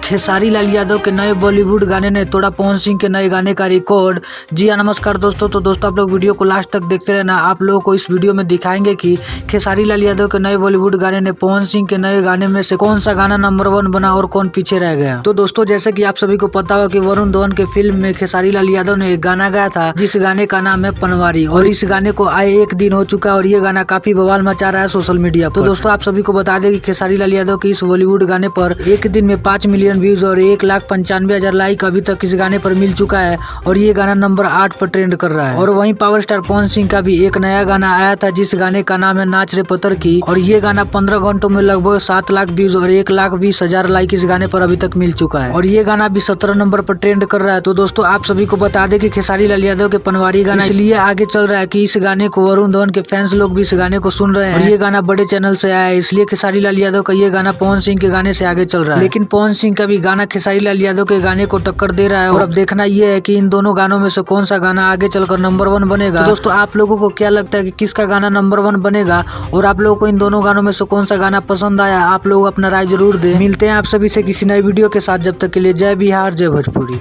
खेसारी लाल यादव के नए बॉलीवुड गाने ने तोड़ा पवन सिंह के नए गाने का रिकॉर्ड। जी हाँ, नमस्कार दोस्तों। तो दोस्तों आप लोग वीडियो को लास्ट तक देखते रहना। आप लोगों को इस वीडियो में दिखाएंगे कि खेसारी लाल यादव के नए बॉलीवुड गाने ने पवन सिंह के नए गाने में से कौन सा गाना नंबर 1 बना और कौन पीछे रह गया। तो दोस्तों जैसे कि आप सभी को पता हो कि वरुण धवन के फिल्म में खेसारी लाल यादव ने एक गाना गाया था जिस गाने का नाम है पनवारी, और इस गाने को आए 1 दिन हो चुका है और ये गाना काफी बवाल मचा रहा है सोशल मीडिया पर। तो दोस्तों आप सभी को बता दें कि खेसारी लाल यादव के इस बॉलीवुड गाने पर एक दिन में 5 मिलियन व्यूज और 1,95,000 लाइक अभी तक इस गाने पर मिल चुका है और ये गाना नंबर 8 पर ट्रेंड कर रहा है। और वहीं पावर स्टार पवन सिंह का भी एक नया गाना आया था जिस गाने का नाम है नाच रे पत्थर की, और ये गाना 15 घंटों में लगभग 7 लाख व्यूज और 1,20,000 लाइक इस गाने पर अभी तक मिल चुका है और ये गाना भी 17 नंबर पर ट्रेंड कर रहा है। तो दोस्तों आप सभी को बता दें कि खेसारी लाल यादव के पनवारी गाना इसलिए आगे चल रहा है कि इस गाने को वरुण धवन के फैंस लोग भी इस गाने को सुन रहे हैं और ये गाना बड़े चैनल से आया है, इसलिए खेसारी लाल यादव का ये गाना पवन सिंह के गाने से आगे चल रहा है। लेकिन पवन सिंह का भी गाना खेसारी लाल यादव के गाने को टक्कर दे रहा है और अब देखना ये है कि इन दोनों गानों में से कौन सा गाना आगे चलकर नंबर 1 बनेगा। तो दोस्तों आप लोगों को क्या लगता है कि किसका गाना नंबर 1 बनेगा और आप लोगों को इन दोनों गानों में से कौन सा गाना पसंद आया, आप लोग अपना राय जरूर दें। मिलते हैं आप सभी से किसी नई वीडियो के साथ, जब तक के लिए जय बिहार जय भोजपुरी।